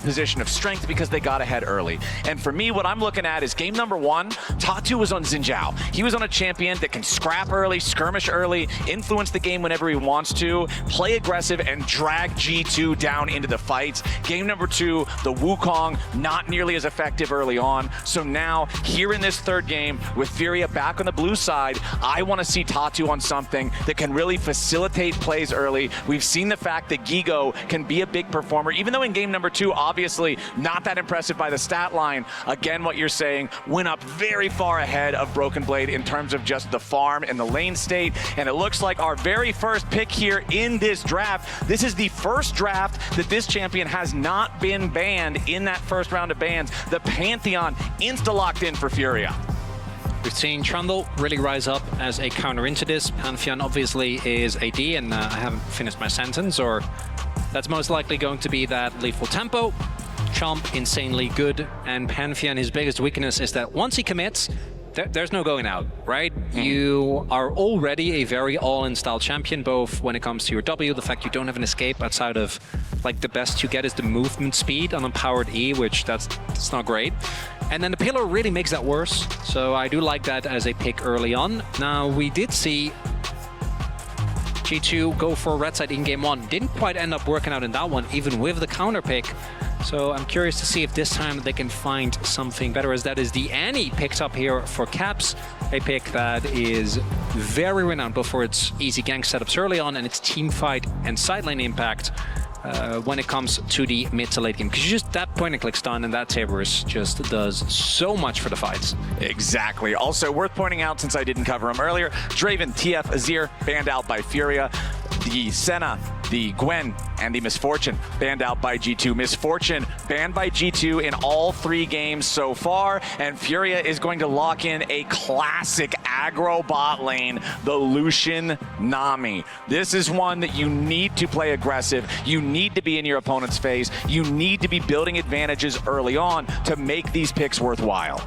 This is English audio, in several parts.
position of strength because they got ahead early. And for me, what I'm looking at is game number 1, Tatu was on Xin Zhao. He was on a champion that can scrap early, skirmish early, influence the game whenever he wants to, play aggressive, and drag G2 down into the fights. Game number 2, the Wukong, not nearly as effective early on. So now, here in this third game, with FURIA back on the blue side, I want to see Tatu on something that can really facilitate plays early. We've seen the fact that Gigo can be a big performer, even though in game number 2, obviously not that impressive by the stat line. Again, what you're saying, went up very far ahead of Broken Blade in terms of just the farm and the lane state. And it looks like our very first pick here in this draft, this is the first draft that this champion has not been banned in that first round of bans. The Pantheon insta-locked in for FURIA. We've seen Trundle really rise up as a counter into this. Pantheon obviously is AD, and I haven't finished my sentence, or that's most likely going to be that lethal tempo. Chomp, insanely good, and Pantheon, his biggest weakness is that once he commits, there's no going out, right? You are already a very all-in style champion, both when it comes to your W, the fact you don't have an escape outside of, like, the best you get is the movement speed on a powered E, which that's not great. And then the pillar really makes that worse, so I do like that as a pick early on. Now, we did see G2 go for red side in game 1. Didn't quite end up working out in that one, even with the counter pick. So I'm curious to see if this time they can find something better, as that is the Annie picked up here for Caps, a pick that is very renowned both for its easy gank setups early on and its team fight and side lane impact when it comes to the mid to late game. Because you just that point and click stun, and that Tabers just does so much for the fights. Exactly. Also worth pointing out, since I didn't cover him earlier, Draven, TF, Azir banned out by FURIA. The Senna, the Gwen, and the Misfortune banned out by G2. Misfortune banned by G2 in all 3 games so far, and FURIA is going to lock in a classic aggro bot lane, the Lucian Nami. This is one that you need to play aggressive. You need to be in your opponent's face. You need to be building advantages early on to make these picks worthwhile.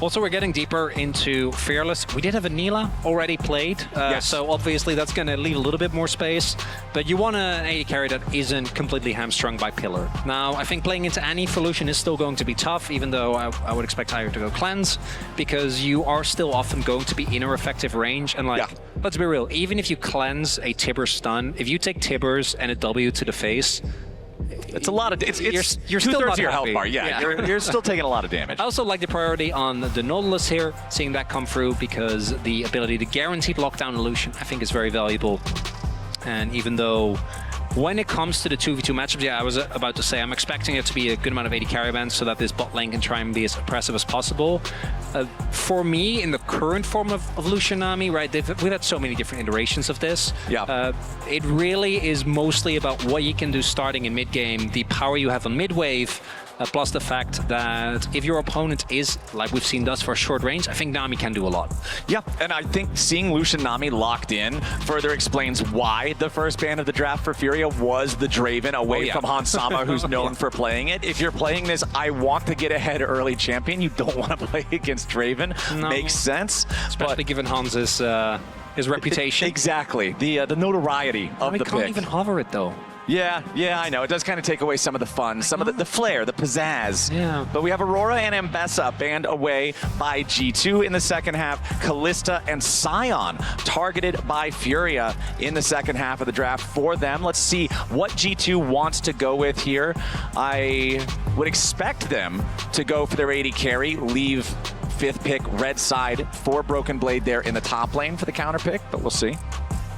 Also, we're getting deeper into Fearless. We did have a Nila already played, yes. So obviously that's going to leave a little bit more space. But you want an AD carry that isn't completely hamstrung by Pillar. Now, I think playing into Annie for Lucian is still going to be tough, even though I would expect Tiger to go Cleanse, because you are still often going to be in a effective range. And, like, let's be real, even if you cleanse a Tibber stun, if you take Tibbers and a W to the face, it's a lot of... You're still not of your health happy. bar. Yeah. You're still taking a lot of damage. I also like the priority on the Nautilus here, seeing that come through, because the ability to guaranteed lockdown illusion, I think, is very valuable. And even though when it comes to the 2v2 matchups, yeah, I was about to say, I'm expecting it to be a good amount of AD carry bans so that this bot lane can try and be as oppressive as possible. For me, in the current form of Lucian Nami, right, we've had so many different iterations of this. Yeah. It really is mostly about what you can do starting in mid-game, the power you have on mid-wave, plus the fact that if your opponent is, like we've seen thus far, short range, I think Nami can do a lot. Yeah, and I think seeing Lucian Nami locked in further explains why the first ban of the draft for FURIA was the Draven, away from Hans Sama, who's known for playing it. If you're playing this, I want to get ahead early champion, you don't want to play against Draven. No. Makes sense. Especially given Hans's his reputation. Exactly. The notoriety of the pick. We can't even hover it, though. Yeah, I know. It does kind of take away some of the fun, some of the flair, the pizzazz. Yeah. But we have Aurora and Ambessa banned away by G2 in the second half. Callista and Sion targeted by FURIA in the second half of the draft for them. Let's see what G2 wants to go with here. I would expect them to go for their AD carry, leave 5th pick red side for Broken Blade there in the top lane for the counter pick, but we'll see.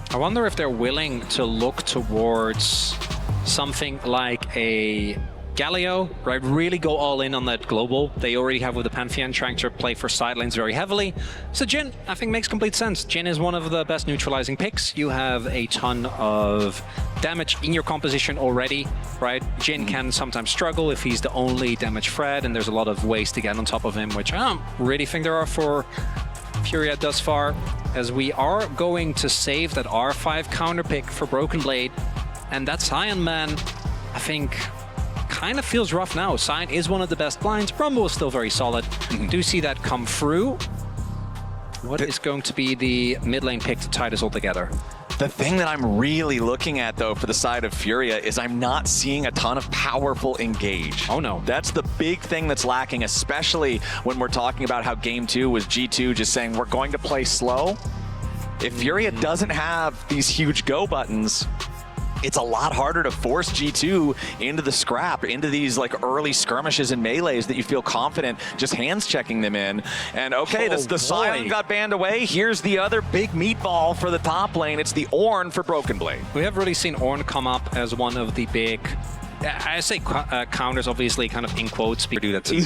I wonder if they're willing to look towards something like a Galio, right? Really go all in on that global they already have with the Pantheon, trying to play for side lanes very heavily. So Jhin, I think, makes complete sense. Jhin is one of the best neutralizing picks. You have a ton of damage in your composition already, right? Jhin can sometimes struggle if he's the only damage threat, and there's a lot of ways to get on top of him, which I don't really think there are for FURIA thus far, as we are going to save that R5 counter pick for Broken Blade, and that Sion, man, I think kind of feels rough now. Sion is one of the best blinds. Rumble is still very solid. Do see that come through. What is going to be the mid lane pick to tie this all together? The thing that I'm really looking at, though, for the side of FURIA is I'm not seeing a ton of powerful engage. Oh, no. That's the big thing that's lacking, especially when we're talking about how Game 2 was G2 just saying we're going to play slow. If FURIA doesn't have these huge go buttons, it's a lot harder to force G2 into the scrap, into these like early skirmishes and melees that you feel confident just hands checking them in. And okay, the Sion got banned away. Here's the other big meatball for the top lane. It's the Ornn for Broken Blade. We have really seen Ornn come up as one of the big, I say counters, obviously, kind of in quotes. We do that too.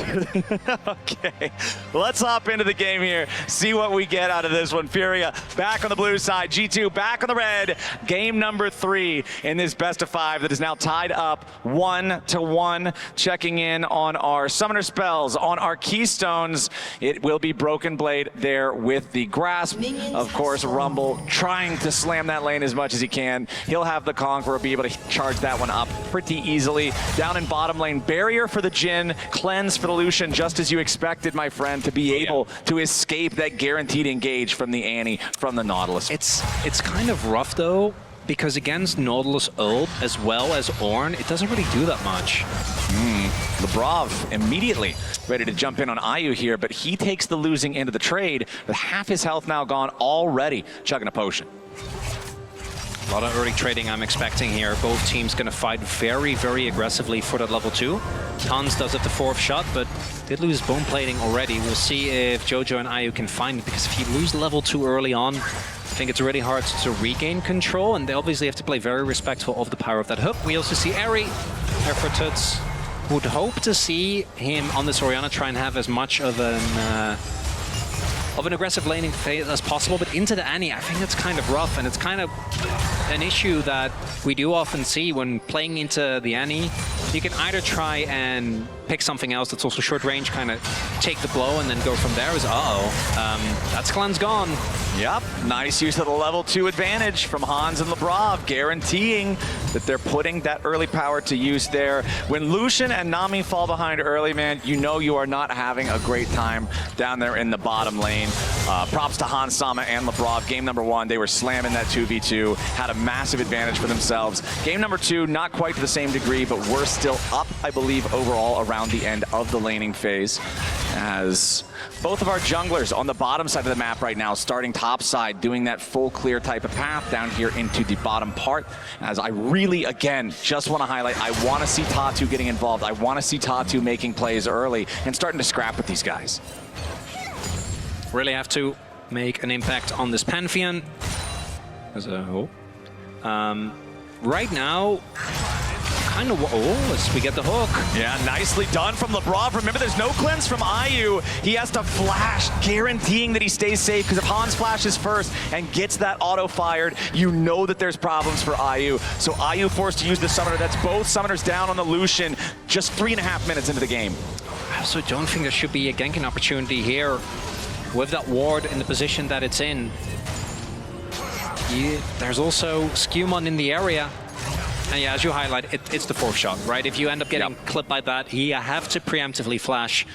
Okay, let's hop into the game here, see what we get out of this one. FURIA back on the blue side, G2 back on the red. Game number 3 in this best of 5 that is now tied up 1-1. Checking in on our summoner spells, on our keystones. It will be Broken Blade there with the grasp. Of course, Rumble trying to slam that lane as much as he can. He'll have the Conqueror be able to charge that one up pretty easily. Down in bottom lane, barrier for the Jhin, cleanse for the Lucian, just as you expected, my friend, to be able to escape that guaranteed engage from the Annie, from the Nautilus. It's kind of rough, though, because against Nautilus ult, as well as Ornn, it doesn't really do that much. Labrov immediately ready to jump in on Ayu here, but he takes the losing end of the trade with half his health now gone already, chugging a potion. A lot of early trading I'm expecting here. Both teams going to fight very, very aggressively for that level 2. Tons does it the 4th shot, but did lose bone plating already. We'll see if Jojo and Ayu can find it, because if you lose level 2 early on, I think it's really hard to regain control, and they obviously have to play very respectful of the power of that hook. We also see Eri, Effortuts, would hope to see him on this Orianna try and have as much of an aggressive laning phase as possible, but into the Annie, I think that's kind of rough, and it's kind of an issue that we do often see when playing into the Annie. You can either try and pick something else that's also short range, kind of take the blow and then go from there. That's cleanse gone. Yep, nice use of the level 2 advantage from Hans and Labrov, guaranteeing that they're putting that early power to use there. When Lucian and Nami fall behind early, man, you know you are not having a great time down there in the bottom lane. Props to Hans Sama and Labrov. Game number 1, they were slamming that 2v2, had a massive advantage for themselves. Game number 2, not quite to the same degree, but we're still up, I believe, overall around the end of the laning phase, as both of our junglers on the bottom side of the map right now, starting top side, doing that full clear type of path down here into the bottom part. As I really, again, just want to highlight, I want to see Tatu getting involved. I want to see Tatu making plays early and starting to scrap with these guys. Really have to make an impact on this Pantheon. As a right now, kind of, as we get the hook. Yeah, nicely done from Labrov. Remember, there's no cleanse from Ayu. He has to flash, guaranteeing that he stays safe, because if Hans flashes first and gets that auto fired, you know that there's problems for Ayu. So Ayu forced to use the summoner. That's both summoners down on the Lucian, just 3.5 minutes into the game. I also don't think there should be a ganking opportunity here with that ward in the position that it's in. There's also Skewmon in the area. And yeah, as you highlight, it's the 4th shot, right? If you end up getting clipped by that, you have to preemptively flash.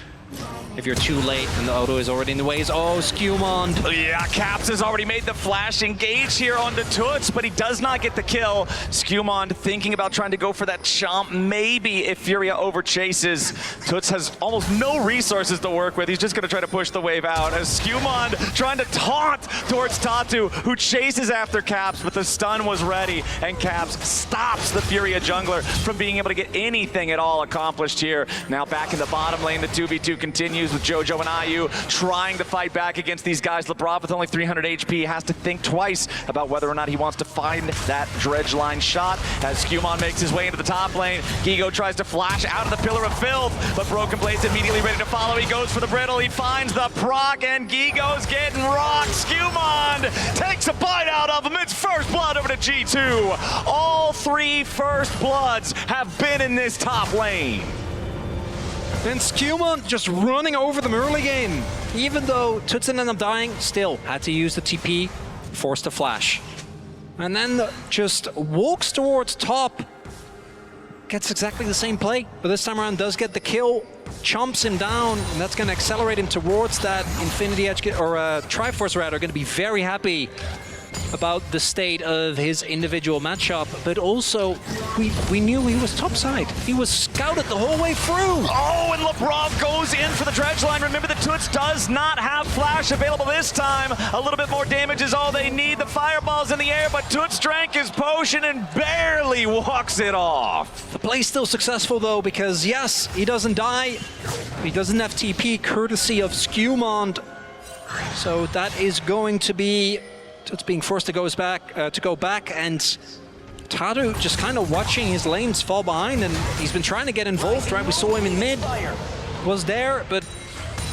If you're too late and the auto is already in the ways, Skewmon. Yeah, Caps has already made the flash engage here onto Toots, but he does not get the kill. Skewmon thinking about trying to go for that chomp, maybe if FURIA overchases. Toots has almost no resources to work with. He's just gonna try to push the wave out as Skewmon trying to taunt towards Tatu, who chases after Caps, but the stun was ready, and Caps stops the FURIA jungler from being able to get anything at all accomplished here. Now back in the bottom lane, the 2v2 continues with Jojo and Ayu trying to fight back against these guys. Labrov with only 300 HP has to think twice about whether or not he wants to find that dredge line shot as Skewmon makes his way into the top lane. Gigo tries to flash out of the Pillar of Filth, but Broken Blade's immediately ready to follow. He goes for the brittle, he finds the proc, and Gigo's getting rocked. Skewmon takes a bite out of him. It's first blood over to G2. All 3 first bloods have been in this top lane. And Skewmon just running over them early game. Even though Toots ended up dying, still had to use the TP, forced to flash. And then just walks towards top. Gets exactly the same play, but this time around does get the kill, chomps him down, and that's going to accelerate him towards that Infinity Edge, or Triforce rather, going to be very happy about the state of his individual matchup, but also we knew he was topside. He was scouted the whole way through. Oh, and Lebrov goes in for the dredge line. Remember, the Toots does not have flash available this time. A little bit more damage is all they need. The fireball's in the air, but Toots drank his potion and barely walks it off. The play's still successful though, because yes, he doesn't die. He doesn't have TP, courtesy of Skewmond. So that is going to be Toots being forced to go back, and Tatu just kind of watching his lanes fall behind, and he's been trying to get involved, right? We saw him in mid, was there, but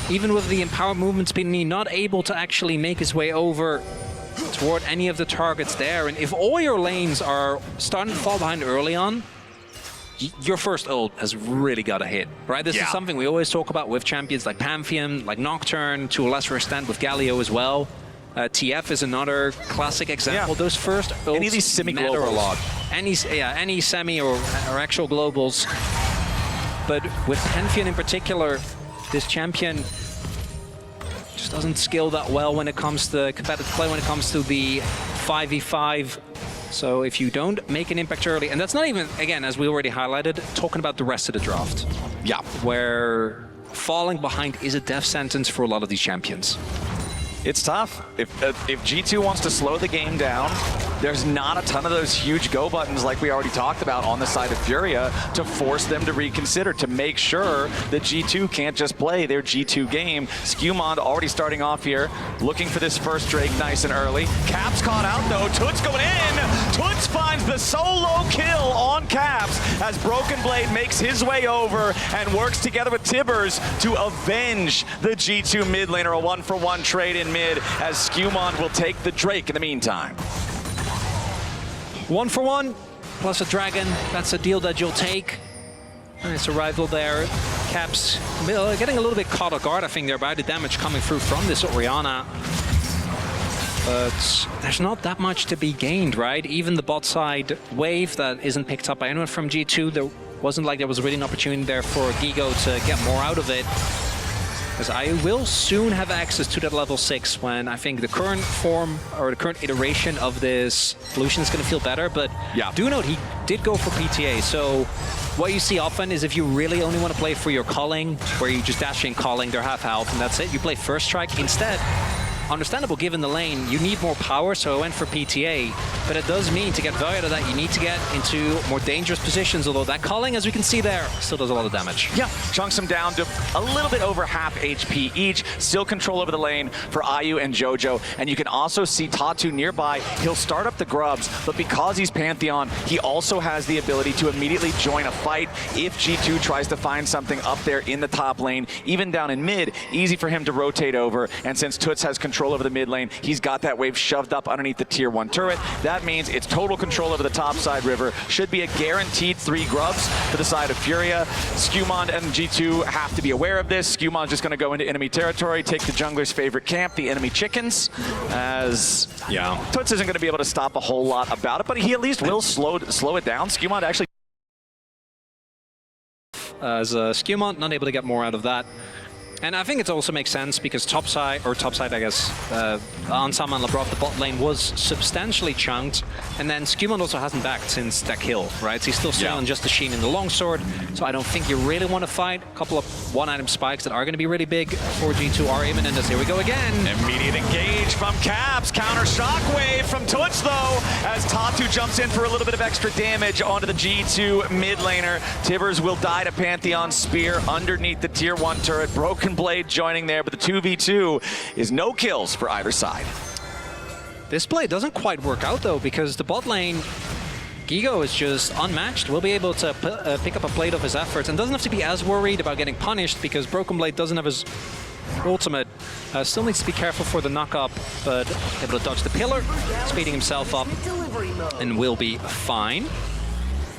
even with the empowered movement speed, he's not able to actually make his way over toward any of the targets there. And if all your lanes are starting to fall behind early on, your first ult has really got to hit, right? This is something we always talk about with champions like Pantheon, like Nocturne, to a lesser extent with Galio as well. TF is another classic example. Those first ults any of these semi-globals matter a lot. Any semi or actual globals. But with Pantheon in particular, this champion just doesn't skill that well when it comes to competitive play, when it comes to the 5v5. So if you don't make an impact early, and that's not even, again, as we already highlighted, talking about the rest of the draft. Yeah. Where falling behind is a death sentence for a lot of these champions. It's tough. If G2 wants to slow the game down, there's not a ton of those huge go buttons like we already talked about on the side of FURIA to force them to reconsider, to make sure that G2 can't just play their G2 game. Skewmond already starting off here, looking for this first Drake nice and early. Caps caught out though, Toots going in! Toots finds the solo kill on Caps as Broken Blade makes his way over and works together with Tibbers to avenge the G2 mid laner. A 1-for-1 trade in mid as Skewmond will take the Drake in the meantime. 1-for-1 plus a dragon, that's a deal that you'll take. Nice arrival there. Caps getting a little bit caught off guard, I think, there by the damage coming through from this Orianna. But there's not that much to be gained, right? Even the bot side wave that isn't picked up by anyone from G2, there wasn't like there was really an opportunity there for Gigo to get more out of it. Because I will soon have access to that level 6 when I think the current form or the current iteration of this solution is going to feel better. But do note, he did go for PTA. So what you see often is if you really only want to play for your calling, where you just dash in calling, they're half health, and that's it. You play first strike instead. Understandable, given the lane, you need more power, so I went for PTA. But it does mean to get value out of that, you need to get into more dangerous positions, although that calling, as we can see there, still does a lot of damage. Yeah, chunks them down to a little bit over half HP each. Still control over the lane for IU and JoJo. And you can also see Tatu nearby. He'll start up the grubs, but because he's Pantheon, he also has the ability to immediately join a fight if G2 tries to find something up there in the top lane. Even down in mid, easy for him to rotate over. And since Toots has control over the mid lane, he's got that wave shoved up underneath the tier 1 turret. That means it's total control over the top side river. Should be a guaranteed 3 grubs for the side of FURIA. Skewmond and G2 have to be aware of this. Skewmond's just going to go into enemy territory, take the jungler's favorite camp, the enemy chickens, as Toots isn't going to be able to stop a whole lot about it, but he at least will slow it down. Skewmond actually... As Skewmond not able to get more out of that. And I think it also makes sense because topside, I guess, Ansama and Lebrov, the bot lane was substantially chunked. And then Skewmond also hasn't backed since that kill, right? So he's still sitting on just the Sheen and the longsword. So I don't think you really want to fight. A couple of one-item spikes that are going to be really big for G2 are imminent as here we go again. Immediate engage from Caps. Counter shockwave from Toots, though, as Tatu jumps in for a little bit of extra damage onto the G2 mid laner. Tibbers will die to Pantheon's spear underneath the tier 1 turret. Broken Blade joining there, but the 2v2 is no kills for either side. This play doesn't quite work out though, because the bot lane, Gigo is just unmatched. Will be able to pick up a plate of his efforts and doesn't have to be as worried about getting punished because Broken Blade doesn't have his ultimate. Still needs to be careful for the knock-up, but able to dodge the pillar, speeding himself up and will be fine.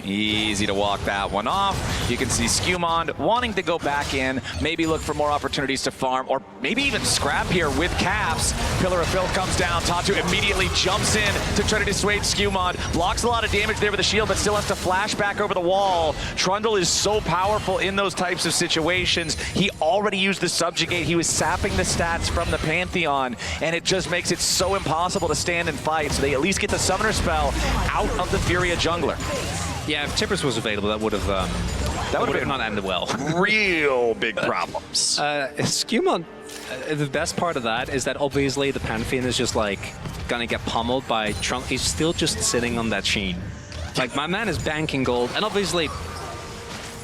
Easy to walk that one off. You can see Skewmond wanting to go back in, maybe look for more opportunities to farm, or maybe even scrap here with Caps. Pillar of Filth comes down. Tatu immediately jumps in to try to dissuade Skewmond. Blocks a lot of damage there with the shield, but still has to flash back over the wall. Trundle is so powerful in those types of situations. He already used the Subjugate. He was sapping the stats from the Pantheon, and it just makes it so impossible to stand and fight. So they at least get the Summoner spell out of the FURIA jungler. Yeah, if Tippers was available, that would have not ended well. Real big problems. Skewmond, the best part of that is that obviously the Pantheon is just like gonna get pummeled by Trump. He's still just sitting on that sheen. Like, my man is banking gold, and obviously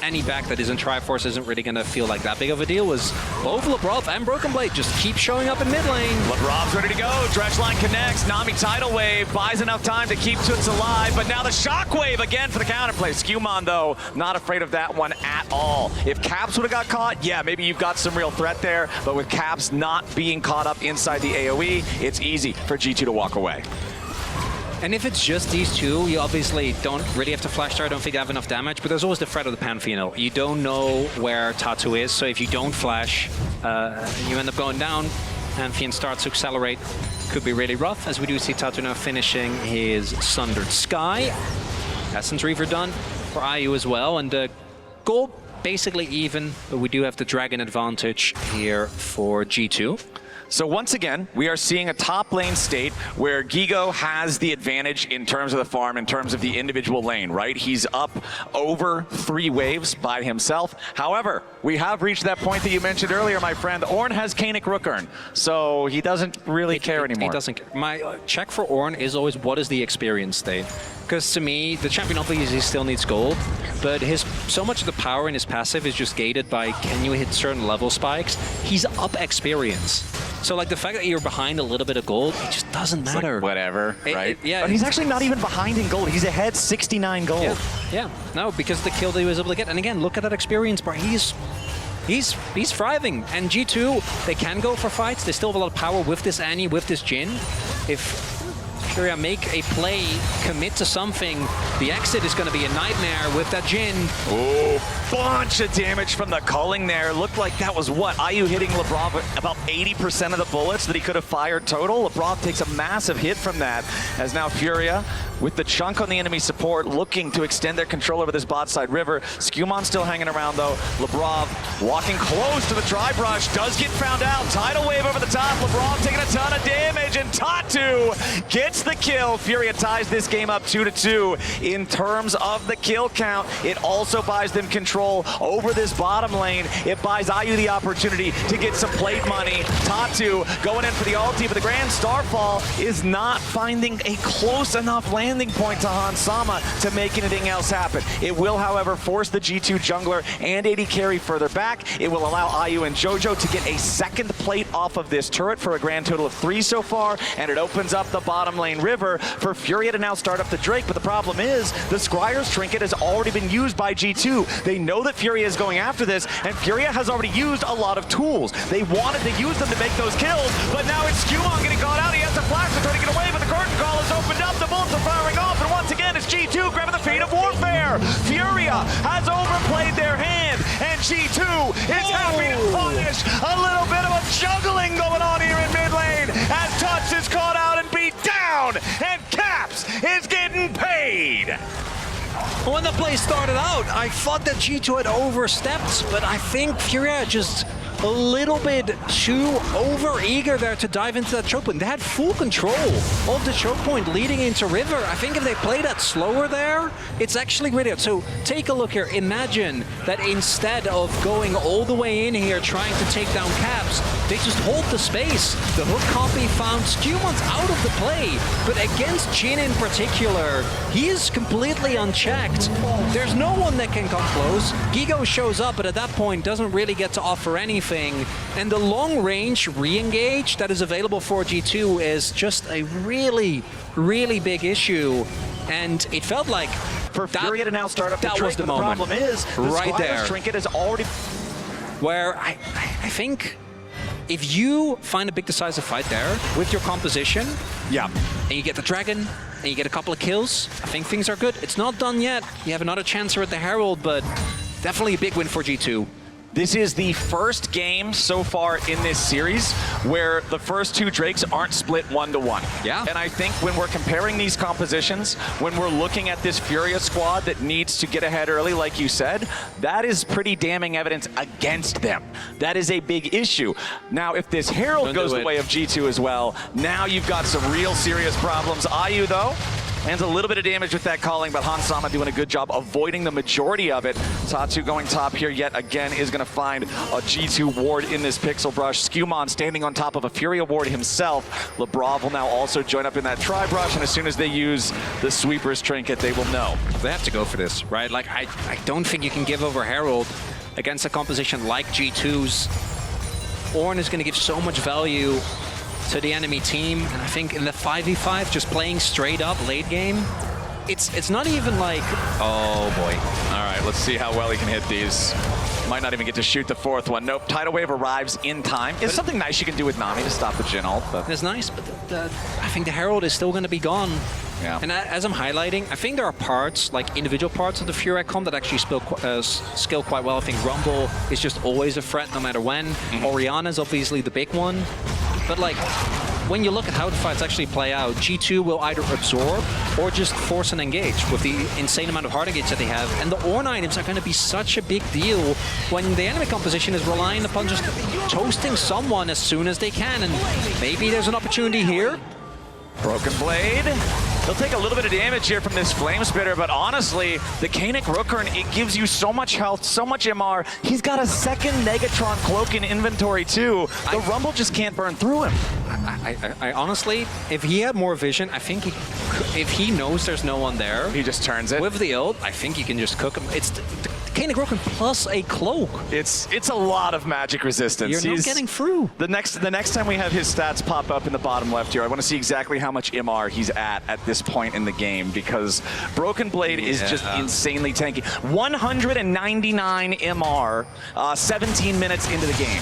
any back that isn't Triforce isn't really going to feel like that big of a deal. Was both Labrov and Broken Blade just keep showing up in mid lane. Labrov's ready to go. Dredgeline connects. Nami Tidal Wave buys enough time to keep Toots alive, but now the Shockwave again for the counterplay. Skewmond, though, not afraid of that one at all. If Caps would have got caught, yeah, maybe you've got some real threat there, but with Caps not being caught up inside the AoE, it's easy for G2 to walk away. And if it's just these two, you obviously don't really have to flash there. I don't think they have enough damage, but there's always the threat of the Pantheon. You don't know where Tatu is, so if you don't flash, you end up going down. Pantheon starts to accelerate. Could be really rough, as we do see Tatu now finishing his Sundered Sky. Essence Reaver done for IU as well, and gold basically even, but we do have the Dragon advantage here for G2. So once again, we are seeing a top lane state where Gigo has the advantage in terms of the farm, in terms of the individual lane, right? He's up over 3 waves by himself. However, we have reached that point that you mentioned earlier, my friend. Ornn has Kaenic Rookern, so he doesn't really care anymore. He doesn't care. My check for Ornn is always, what is the experience state? Because to me, the champion obviously still needs gold, but so much of the power in his passive is just gated by, can you hit certain level spikes? He's up experience. So like the fact that you're behind a little bit of gold, it just doesn't matter. Like whatever, right? Yeah. But he's actually not even behind in gold. He's ahead 69 gold. Yeah. No, because the kill that he was able to get. And again, look at that experience bar. He's thriving. And G2, they can go for fights. They still have a lot of power with this Annie, with this Jhin. If FURIA make a play, commit to something, the exit is going to be a nightmare with that Jhin. Oh, bunch of damage from the culling there. Looked like that was what? IU hitting Labrov about 80% of the bullets that he could have fired total. Labrov takes a massive hit from that, as now FURIA, with the chunk on the enemy support, looking to extend their control over this bot side river. Skewmond still hanging around though. Labrov walking close to the dry brush, does get found out. Tidal Wave over the top. Labrov taking a ton of damage, and Tatu gets the kill. FURIA ties this game up 2-2. In terms of the kill count, it also buys them control over this bottom lane. It buys IU the opportunity to get some plate money. Tatu going in for the ulti, but the Grand Starfall is not finding a close enough landing point to Hansama to make anything else happen. It will, however, force the G2 jungler and AD carry further back. It will allow IU and JoJo to get a second plate off of this turret for a grand total of 3 so far, and it opens up the bottom lane river for FURIA to now start up the Drake. But the problem is the Scryer's trinket has already been used by G2. They know that FURIA is going after this, and FURIA has already used a lot of tools. They wanted to use them to make those kills, but now it's Skewmond getting caught out. He has to flash to try to get away, but the curtain call is opened up. The bullets are firing off, and once again it's G2 grabbing the feet of Warfare. FURIA has overplayed their hand, and G2 is happy to punish a little bit of a juggling going on here in mid lane as Touch is caught out and beat down, and Caps is getting paid. When the play started out, I thought that G2 had overstepped, but I think FURIA just a little bit too over-eager there to dive into that choke point. They had full control of the choke point leading into River. I think if they play that slower there, it's actually really... So take a look here. Imagine that instead of going all the way in here trying to take down Caps, they just hold the space. The hook copy found Skewmond's out of the play, but against Jhin in particular, he is completely unchecked. There's no one that can come close. Gigo shows up, but at that point doesn't really get to offer anything. And the long-range re-engage that is available for G2 is just a really, really big issue. And it felt like for FURIA to now start up the Drake, was the moment. Problem is the right there. Trinket is already... Where I think if you find a big decisive fight there with your composition, yeah, and you get the dragon, and you get a couple of kills, I think things are good. It's not done yet. You have another chance here at the Herald, but definitely a big win for G2. This is the first game so far in this series where the first two Drakes aren't split 1-1. Yeah. And I think when we're comparing these compositions, when we're looking at this FURIA squad that needs to get ahead early, like you said, that is pretty damning evidence against them. That is a big issue. Now, if this Herald goes the way of G2 as well, now you've got some real serious problems. IU, though, lands a little bit of damage with that calling, but Hansama doing a good job avoiding the majority of it. Tatu going top here yet again is going to find a G2 ward in this Pixel Brush. Skewmon standing on top of a FURIA ward himself. Lebrav will now also join up in that Tri-Brush, and as soon as they use the Sweeper's Trinket, they will know. They have to go for this, right? Like, I don't think you can give over Herald against a composition like G2's. Ornn is going to give so much value to the enemy team, and I think in the 5v5, just playing straight up late game, it's not even like, oh boy. All right, let's see how well he can hit these. Might not even get to shoot the fourth one. Nope, Tidal Wave arrives in time. It's something nice you can do with Nami to stop the Jhin ult. But it's nice, but I think the Herald is still going to be gone. Yeah. And as I'm highlighting, I think there are parts, like individual parts of the FURIA comp that actually skill quite well. I think Rumble is just always a threat no matter when. Orianna's obviously the big one. But like, when you look at how the fights actually play out, G2 will either absorb or just force an engage with the insane amount of hard engage that they have. And the Ornn items are going to be such a big deal when the enemy composition is relying upon just toasting someone as soon as they can. And maybe there's an opportunity here. Broken Blade. He'll take a little bit of damage here from this Flame Spitter, but honestly, the Kaenic Rooker, it gives you so much health, so much MR. He's got a second Negatron Cloak in inventory too. The Rumble just can't burn through him. I honestly, if he had more vision, I think if he knows there's no one there, he just turns it. With the ult, I think you can just cook him. It's the Kaenic Rooker plus a cloak. It's a lot of magic resistance. You're not getting through. The next time we have his stats pop up in the bottom left here, I want to see exactly how much MR he's at this point in the game, because Broken Blade is just insanely tanky. 199 MR, 17 minutes into the game.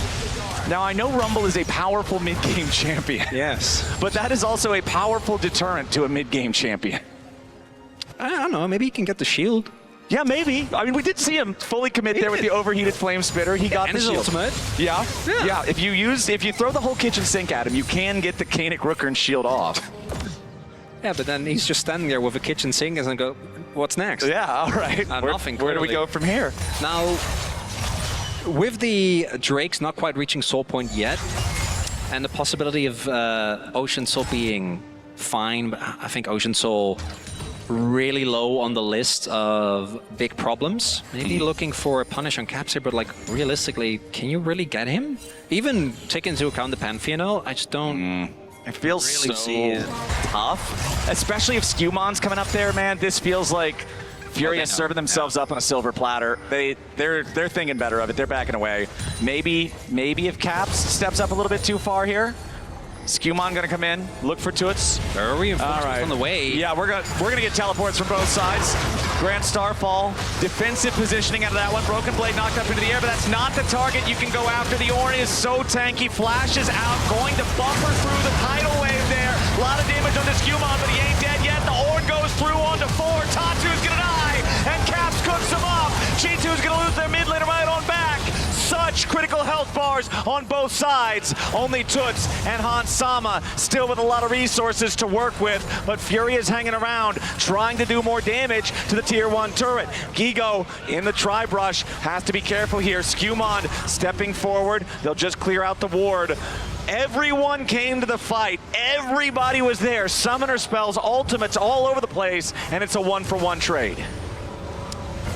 Now, I know Rumble is a powerful mid-game champion. Yes. But that is also a powerful deterrent to a mid-game champion. I don't know, maybe he can get the shield. Yeah, maybe. I mean, we did see him fully commit there with the overheated Flame Spitter. He got the shield. Ultimate. Yeah. If you throw the whole kitchen sink at him, you can get the Kaenic Rooker and shield off. Yeah, but then he's just standing there with a kitchen sink and go, what's next? Yeah, all right. Where do we go from here? Now, with the Drakes not quite reaching Soul Point yet, and the possibility of Ocean Soul being fine, but I think Ocean Soul really low on the list of big problems. Maybe looking for a punish on Caps here, but like realistically, can you really get him? Even taking into account the Pantheon, I just don't it feels really see it. Tough, especially if Skewmon's coming up there, man. This feels like FURIA serving themselves up on a silver platter. They're thinking better of it. They're backing away. Maybe if Caps steps up a little bit too far here. Skewmon gonna come in, look for Toots. There are reinforcements on the way. Yeah, we're gonna get teleports from both sides. Grand Starfall, defensive positioning out of that one. Broken Blade knocked up into the air, but that's not the target you can go after. The Ornn is so tanky, flashes out, going to buffer through the tidal wave there. A lot of damage on the Skewmon, but he ain't dead yet. The Ornn goes through onto 4. Tatu's gonna die, and Caps cooks him up. G2's gonna lose their mid laner right on back. Such critical health bars on both sides. Only Toots and Hansama still with a lot of resources to work with, but FURIA's hanging around, trying to do more damage to the tier 1 turret. Gigo in the Tri-Brush, has to be careful here. Skewmon stepping forward, they'll just clear out the ward. Everyone came to the fight. Everybody was there. Summoner spells, ultimates all over the place, and it's a 1-for-1 trade.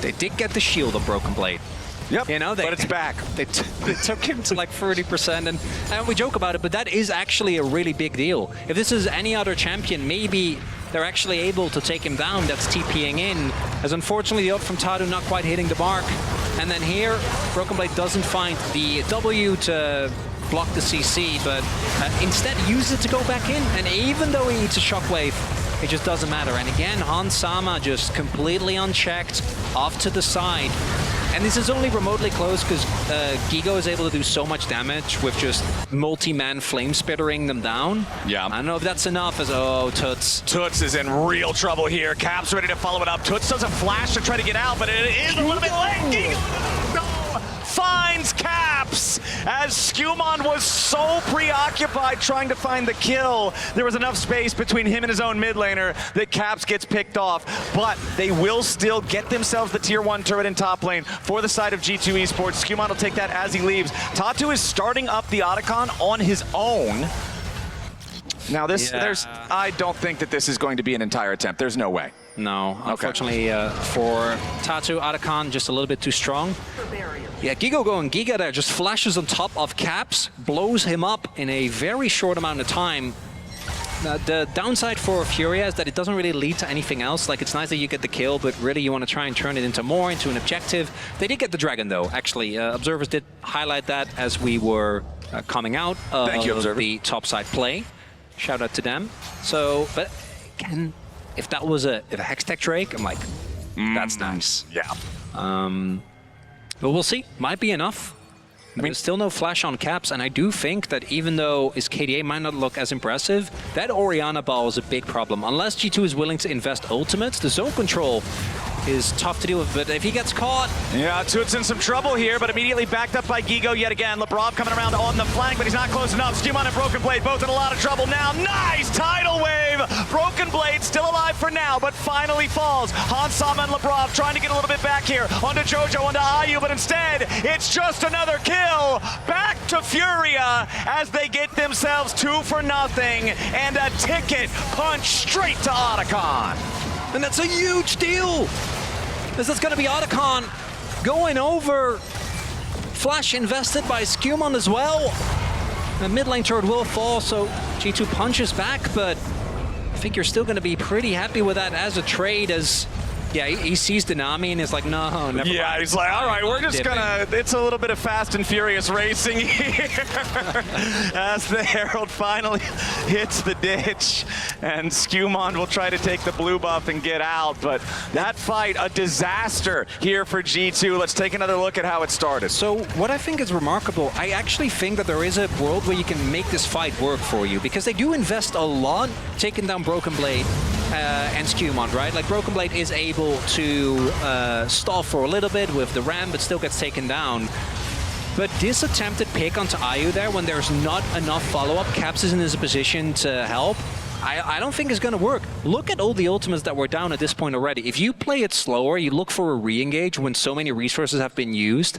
They did get the shield on Broken Blade. Yep, you know, but it's back. They took him to like 30%, and we joke about it, but that is actually a really big deal. If this is any other champion, maybe they're actually able to take him down. That's TPing in, as unfortunately the ult from Tadu not quite hitting the mark. And then here, Broken Blade doesn't find the W to block the CC, but instead uses it to go back in. And even though he eats a shockwave, it just doesn't matter. And again, Hansama just completely unchecked, off to the side. And this is only remotely close because Gigo is able to do so much damage with just multi-man flame spittering them down. Yeah. I don't know if that's enough as, oh, Toots. Toots is in real trouble here. Cap's ready to follow it up. Toots does a flash to try to get out, but it is a little bit late. Gigo finds Caps as Skumon was so preoccupied trying to find the kill. There was enough space between him and his own mid laner that Caps gets picked off, but they will still get themselves the tier 1 turret in top lane for the side of G2 Esports. Skumon will take that as he leaves. Tatu is starting up the Otacon on his own. Now I don't think that this is going to be an entire attempt. There's no way. No, unfortunately for Tatu, Otacon just a little bit too strong. Yeah, Gigo going Giga there, just flashes on top of Caps, blows him up in a very short amount of time. The downside for FURIA is that it doesn't really lead to anything else. Like, it's nice that you get the kill, but really you want to try and turn it into an objective. They did get the dragon though, actually. Observers did highlight that as we were coming out of the topside play. Shout out to them. So, but again, if that was a Hextech Drake, I'm like, that's nice. Yeah. But we'll see. Might be enough. I mean, still no flash on Caps, and I do think that even though his KDA might not look as impressive, that Orianna ball is a big problem. Unless G2 is willing to invest ultimates, the zone control is tough to deal with, but if he gets caught... Yeah, Toots in some trouble here, but immediately backed up by Gigo yet again. Lebrov coming around on the flank, but he's not close enough. Skumon and Broken Blade both in a lot of trouble now. Nice tidal wave! Broken Blade still alive for now, but finally falls. Hansama and Lebrov trying to get a little bit back here. Onto Jojo, onto Ayu, but instead, it's just another kill. Back to FURIA as they get themselves 2 for nothing and a ticket punch straight to Otacon. And that's a huge deal! This is going to be Otacon going over. Flash invested by Skumon as well. The mid lane turret will fall, so G2 punches back, but I think you're still going to be pretty happy with that as a trade, as... Yeah, he sees Dynami and is like, no, never mind. Yeah, he's like, all right, we're just gonna, it's a little bit of fast and furious racing here as the Herald finally hits the ditch and Skumon will try to take the blue buff and get out, but that fight, a disaster here for G2. Let's take another look at how it started. So what I think is remarkable, I actually think that there is a world where you can make this fight work for you, because they do invest a lot taking down Broken Blade and Skumon, right? Like, Broken Blade is able to stall for a little bit with the ram, but still gets taken down. But this attempted pick onto Ayu there, when there's not enough follow-up, Caps isn't in a position to help. I don't think it's going to work. Look at all the ultimates that were down at this point already. If you play it slower, you look for a re-engage when so many resources have been used,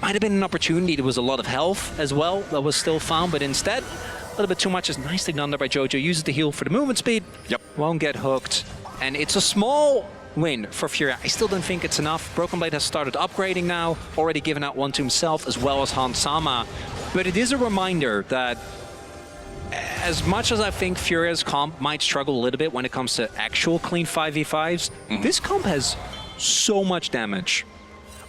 might have been an opportunity. There was a lot of health as well that was still found, but instead, a little bit too much is nicely done there by Jojo. Uses the heal for the movement speed. Yep. Won't get hooked. And it's a small win for FURIA. I still don't think it's enough. Broken Blade has started upgrading now, already given out one to himself as well as Hansama. But it is a reminder that as much as I think FURIA's comp might struggle a little bit when it comes to actual clean 5v5s, this comp has so much damage.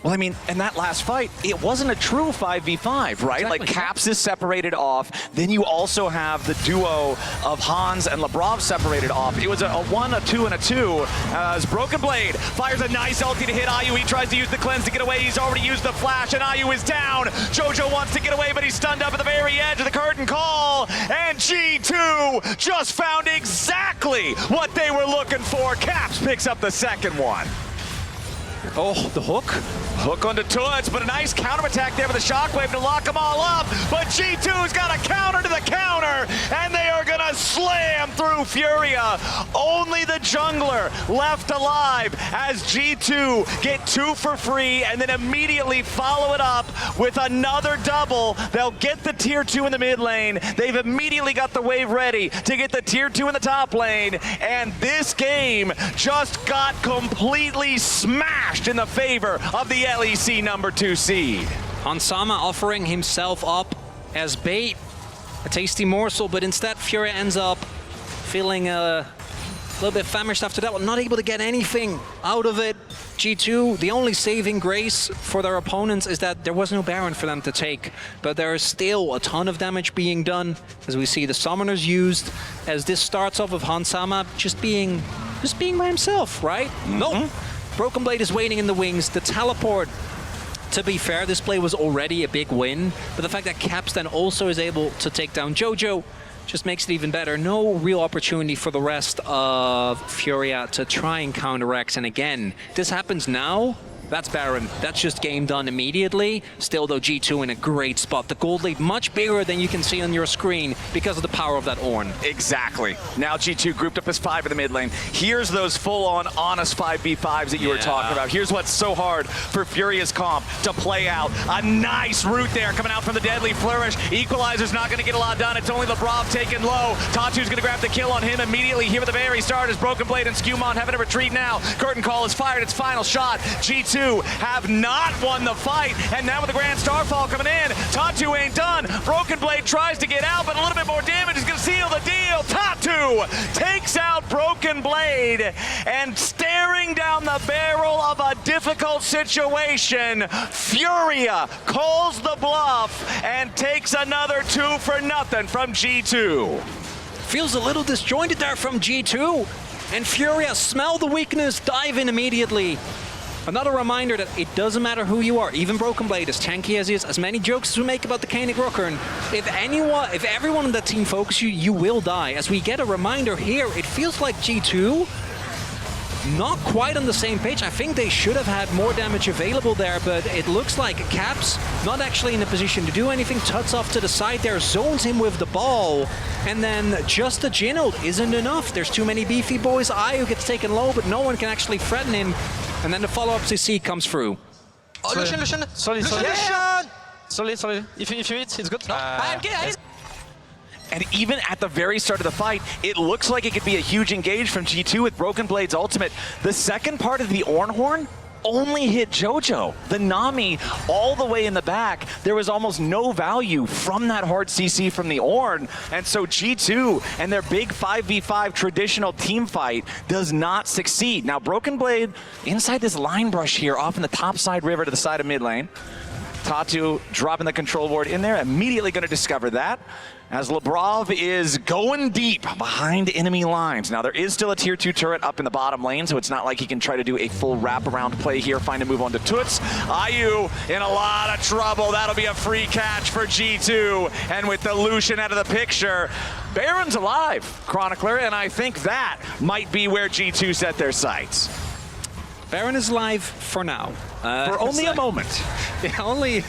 Well, I mean, in that last fight, it wasn't a true 5v5, right? Exactly. Like, Caps is separated off. Then you also have the duo of Hans and Lebrov separated off. It was a 1, a 2, and a 2. As Broken Blade fires a nice ulti to hit Ayu. He tries to use the cleanse to get away. He's already used the flash, and Ayu is down. Jojo wants to get away, but he's stunned up at the very edge of the curtain call. And G2 just found exactly what they were looking for. Caps picks up the second one. Oh, the hook? Hook onto Toots, but a nice counterattack there with the shockwave to lock them all up. But G2's got a counter to the counter, and they are gonna slam through FURIA. Only the jungler left alive as G2 get 2 for free and then immediately follow it up with another double. They'll get the tier 2 in the mid lane. They've immediately got the wave ready to get the tier 2 in the top lane, and this game just got completely smashed in the favor of the LEC number 2 seed. Hansama offering himself up as bait, a tasty morsel, but instead FURIA ends up feeling a little bit famished after that one, not able to get anything out of it. G2, the only saving grace for their opponents is that there was no Baron for them to take, but there is still a ton of damage being done, as we see the summoners used, as this starts off with Hansama just being by himself, right? Nope. Broken Blade is waiting in the wings. The teleport to be fair, this play was already a big win, but the fact that Caps then also is able to take down Jojo just makes it even better. No real opportunity for the rest of Furia to try and counteract. And again, this happens now. That's Baron. That's just game done immediately. Still, though, G2 in a great spot. The gold lead much bigger than you can see on your screen because of the power of that Ornn. Exactly. Now G2 grouped up as 5 in the mid lane. Here's those full-on honest 5v5s that you were talking about. Here's what's so hard for Furia's comp to play out. A nice route there coming out from the deadly flourish. Equalizer's not going to get a lot done. It's only Labrov taken low. Tatu's going to grab the kill on him immediately here at the very start as Broken Blade and Skewmon having a retreat now. Curtain Call is fired. Its final shot. G2 have not won the fight, and now with the Grand Starfall coming in, Tatu ain't done. Broken Blade tries to get out, but a little bit more damage is going to seal the deal. Tatu takes out Broken Blade, and staring down the barrel of a difficult situation, Furia calls the bluff and takes another 2-0 from G2. Feels a little disjointed there from G2, and Furia smell the weakness, dive in immediately. Another reminder that it doesn't matter who you are, even Broken Blade, as tanky as he is, as many jokes as we make about the Koenig Rockern, if everyone on that team focuses you, you will die. As we get a reminder here, it feels like G2 not quite on the same page. I think they should have had more damage available there, but it looks like Caps not actually in a position to do anything. Tuts off to the side there, zones him with the ball, and then just a Jinnold isn't enough. There's too many beefy boys. Ayu gets taken low, but no one can actually threaten him. And then the follow-up CC comes through. Oh, Lucian! Sorry. Sorry. If you hit, it's good. No. And even at the very start of the fight, it looks like it could be a huge engage from G2 with Broken Blade's ultimate. The second part of the Ornn Horn only hit Jojo. The Nami all the way in the back, there was almost no value from that hard CC from the Ornn. And so G2 and their big 5v5 traditional team fight does not succeed. Now Broken Blade inside this line brush here off in the top side river to the side of mid lane. Tatu dropping the control ward in there, immediately going to discover that as Labrov is going deep behind enemy lines. Now there is still a tier 2 turret up in the bottom lane, so it's not like he can try to do a full wraparound play here, find a move onto Toots. Ayu in a lot of trouble. That'll be a free catch for G2. And with the Lucian out of the picture, Baron's alive, Chronicler, and I think that might be where G2 set their sights. Baron is live for now. For only a moment. Yeah, only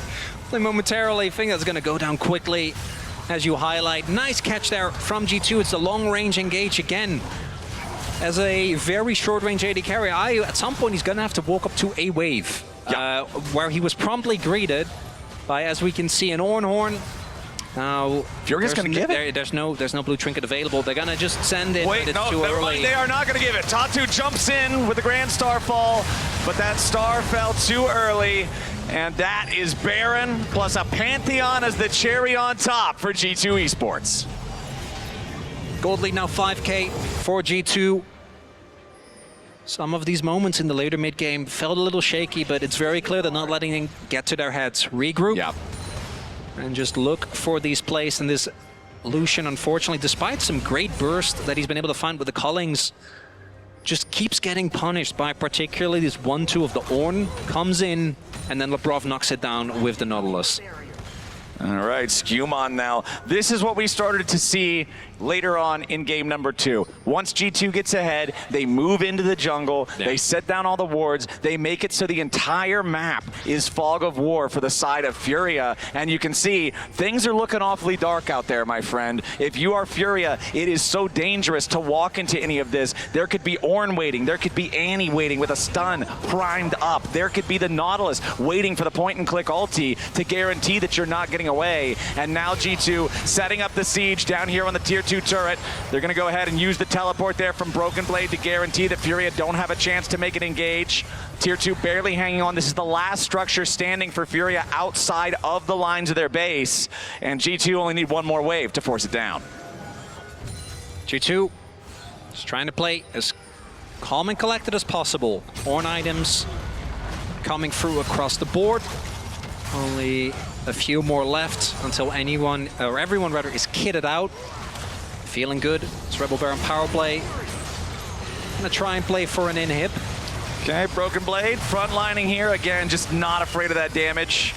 momentarily. I think that's going to go down quickly, as you highlight. Nice catch there from G2. It's a long-range engage again. As a very short-range AD carry, at some point he's going to have to walk up to a wave, where he was promptly greeted by, as we can see, an Ornn Horn. Now, Furia's going to give it. There's no blue trinket available. They're going to just send it. Wait, no, never mind. They are not going to give it. Tatu jumps in with the Grand Starfall, but that star fell too early. And that is Baron plus a Pantheon as the cherry on top for G2 Esports. Gold lead now 5K for G2. Some of these moments in the later mid-game felt a little shaky, but it's very clear they're not letting them get to their heads. Regroup. Yeah. And just look for these plays. And this Lucian, unfortunately, despite some great burst that he's been able to find with the Cullings, just keeps getting punished by particularly this 1-2 of the Ornn. Comes in, and then Labrov knocks it down with the Nautilus. All right, Skewmon now. This is what we started to see later on in game number 2. Once G2 gets ahead, they move into the jungle, they set down all the wards, they make it so the entire map is fog of war for the side of Furia, and you can see things are looking awfully dark out there, my friend. If you are Furia, it is so dangerous to walk into any of this. There could be Ornn waiting, there could be Annie waiting with a stun primed up, there could be the Nautilus waiting for the point-and-click ulti to guarantee that you're not getting away, and now G2 setting up the siege down here on the tier 2 turret. They're going to go ahead and use the teleport there from Broken Blade to guarantee that Furia don't have a chance to make it engage. Tier 2 barely hanging on. This is the last structure standing for Furia outside of the lines of their base, and G2 only need one more wave to force it down. G2 just trying to play as calm and collected as possible. Ornn items coming through across the board. Only a few more left until anyone, or everyone rather, is kitted out. Feeling good. It's Rebel Baron power play. Gonna try and play for an inhib. Okay, Broken Blade, frontlining here. Again, just not afraid of that damage.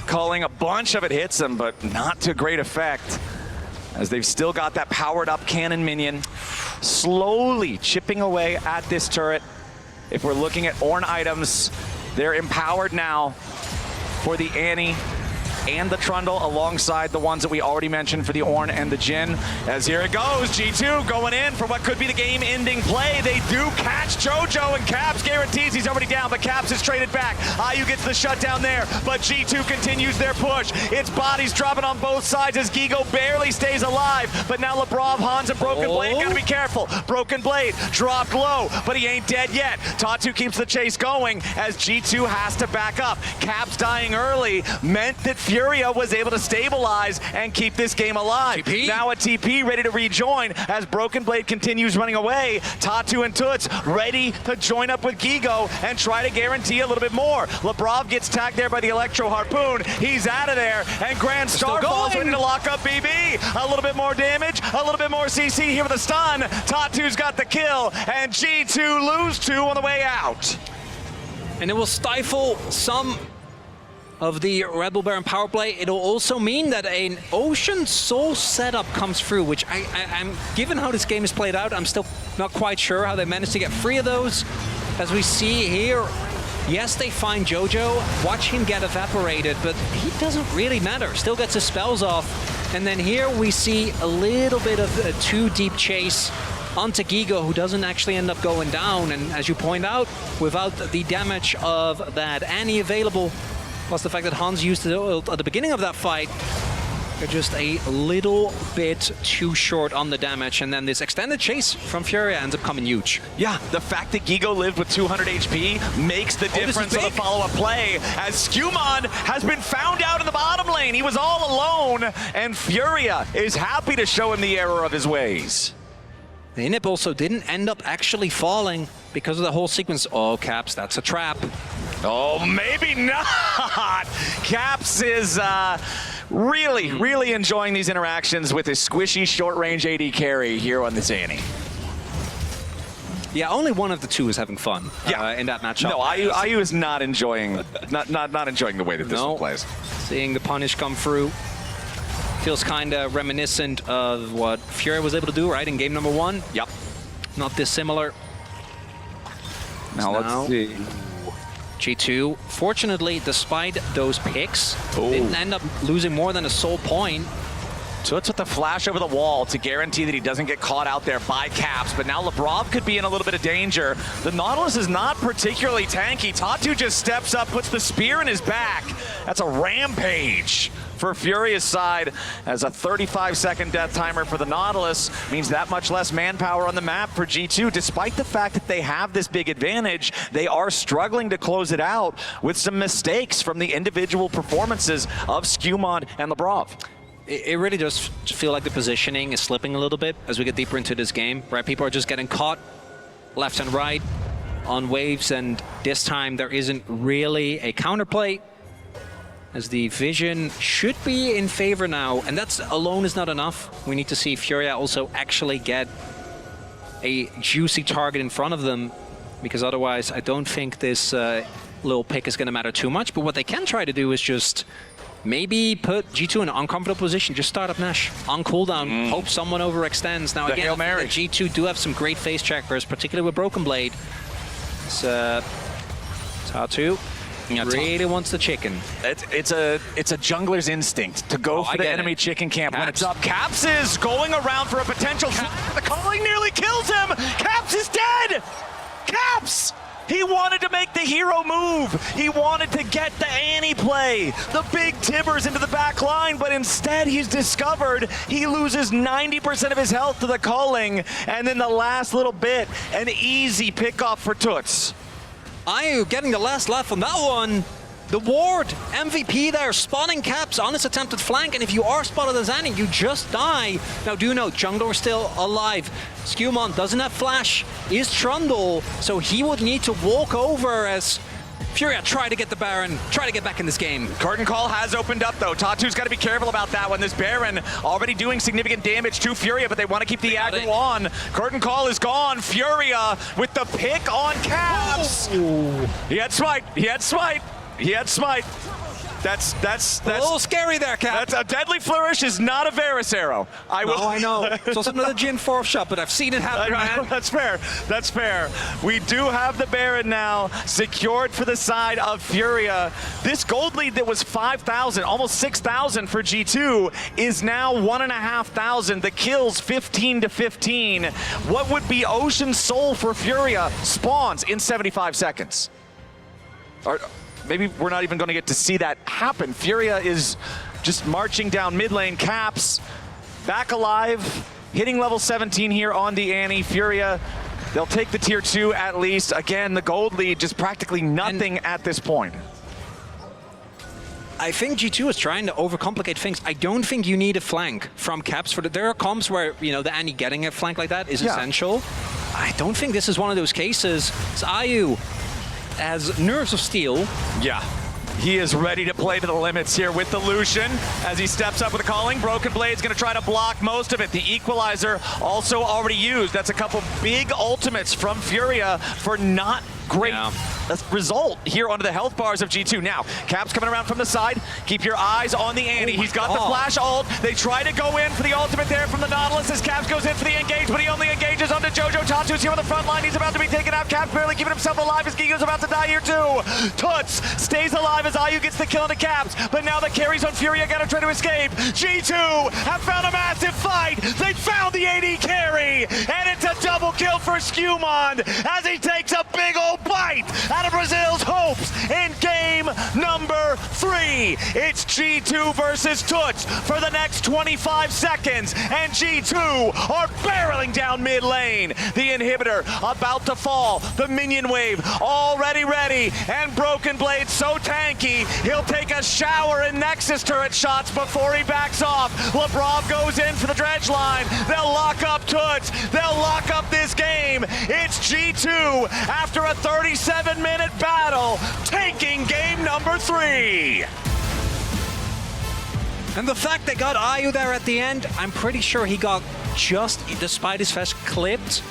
Calling a bunch of it hits him, but not to great effect, as they've still got that powered up cannon minion slowly chipping away at this turret. If we're looking at Ornn items, they're empowered now for the Annie and the Trundle, alongside the ones that we already mentioned for the Ornn and the Jhin. As here it goes, G2 going in for what could be the game-ending play. They do catch JoJo, and Caps guarantees he's already down, but Caps is traded back. IU gets the shutdown there, but G2 continues their push. It's bodies dropping on both sides as Gigo barely stays alive, but now Labrov, Hans, and Broken Blade gotta be careful. Broken Blade dropped low, but he ain't dead yet. Tatu keeps the chase going as G2 has to back up. Caps dying early meant that FURIA was able to stabilize and keep this game alive. TP. Now a TP ready to rejoin as Broken Blade continues running away. Tatu and Toots ready to join up with Gigo and try to guarantee a little bit more. Labrov gets tagged there by the Electro Harpoon. He's out of there, and Grand Starfall's ready to lock up BB. A little bit more damage, a little bit more CC here with a stun. Tatu's got the kill, and G2 lose 2 on the way out. And it will stifle some of the Red Bull Baron power play. It'll also mean that an Ocean Soul setup comes through, which I'm given how this game is played out, I'm still not quite sure how they managed to get 3 of those. As we see here, yes, they find JoJo, watch him get evaporated, but he doesn't really matter, still gets his spells off. And then here we see a little bit of a too deep chase onto Gigo, who doesn't actually end up going down. And as you point out, without the damage of that Annie available, plus the fact that Hans used the ult at the beginning of that fight, they're just a little bit too short on the damage, and then this extended chase from FURIA ends up coming huge. Yeah, the fact that Gigo lived with 200 HP makes the difference of the follow-up play, as Skumon has been found out in the bottom lane. He was all alone, and FURIA is happy to show him the error of his ways. The inhib also didn't end up actually falling because of the whole sequence. Oh, Caps, that's a trap. Oh, maybe not. Caps is really enjoying these interactions with his squishy short-range AD carry here on this Annie. Yeah, only one of the two is having fun in that matchup. No, IU is not enjoying not enjoying the way that this one plays. Seeing the punish come through feels kind of reminiscent of what FURIA was able to do, right, in game number 1. Yep. Not dissimilar. Now let's see. G2, fortunately, despite those picks, didn't end up losing more than a soul point. Toots with the flash over the wall to guarantee that he doesn't get caught out there by Caps, but now Labrov could be in a little bit of danger. The Nautilus is not particularly tanky. Tatu just steps up, puts the spear in his back. That's a rampage for FURIA's side, as a 35-second death timer for the Nautilus means that much less manpower on the map for G2. Despite the fact that they have this big advantage, they are struggling to close it out with some mistakes from the individual performances of Skumon and Labrov. It really does feel like the positioning is slipping a little bit as we get deeper into this game, right? People are just getting caught left and right on waves, and this time there isn't really a counterplay, as the vision should be in favor now, and that's alone is not enough. We need to see FURIA also actually get a juicy target in front of them, because otherwise I don't think this little pick is going to matter too much. But what they can try to do is just maybe put G2 in an uncomfortable position, just start up Nash on cooldown, hope someone overextends. Now again, G2 do have some great face checkers, particularly with Broken Blade. It's Tatu really wants the chicken. It's a jungler's instinct to go for the enemy chicken camp when it's up. Caps is going around for a potential. The calling nearly kills him. Caps is dead. Caps! He wanted to make the hero move. He wanted to get the Annie play, the big tibbers into the back line, but instead he's discovered he loses 90% of his health to the calling, and then the last little bit, an easy pickoff for Toots. IU getting the last laugh on that one. The ward, MVP there, spawning Caps on his attempted flank, and if you are spotted as Annie, you just die. Now do note, jungler still alive. Skumon doesn't have flash, is Trundle, so he would need to walk over as FURIA try to get the Baron, try to get back in this game. Curtain call has opened up though. Tatu's got to be careful about that one. This Baron already doing significant damage to FURIA, but they want to keep the aggro on. Curtain call is gone. FURIA with the pick on Caps. Ooh. He had smite. He had smite. He had smite. That's a little scary there, Cap. That's a deadly flourish is not a Varus arrow. I know. It's also another Jin 4 shot, but I've seen it happen, man. That's fair. That's fair. We do have the Baron now secured for the side of FURIA. This gold lead that was 5,000, almost 6,000 for G2 is now 1,500. The kills 15 to 15. What would be Ocean Soul for FURIA spawns in 75 seconds? Maybe we're not even going to get to see that happen. FURIA is just marching down mid lane. Caps back alive, hitting level 17 here on the Annie. FURIA, they'll take the tier 2 at least. Again, the gold lead, just practically nothing at this point. I think G2 is trying to overcomplicate things. I don't think you need a flank from Caps. There are comps where, you know, the Annie getting a flank like that is essential. I don't think this is one of those cases. It's IU as nerves of steel. Yeah. He is ready to play to the limits here with the Lucian as he steps up with a calling. Broken Blade's going to try to block most of it. The Equalizer also already used. That's a couple big ultimates from FURIA for not great result here onto the health bars of G2. Now, Caps coming around from the side. Keep your eyes on the Annie. He's got the flash ult. They try to go in for the ultimate there from the Nautilus as Caps goes in for the engage, but he only engages onto Jojo. Tatu's here on the front line. He's about to be taken out. Caps barely keeping himself alive as Giga's about to die here too. Toots stays alive as IU gets the kill into Caps, but now the carries on FURIA gotta try to escape. G2 have found a massive fight. They found the AD carry, and it's a double kill for Skewmond as he takes a big old bite out of Brazil's hopes in game number 3. It's G2 versus Toots for the next 25 seconds, and G2 are barreling down mid lane. The inhibitor about to fall. The minion wave already ready, and Broken Blade so tanky, he'll take a shower in Nexus turret shots before he backs off. Labrov goes in for the dredge line. They'll lock up Toots. They'll lock up this game. It's G2 after a 37-minute battle, taking game number 3. And the fact they got IU there at the end, I'm pretty sure he got just, despite his fest, clipped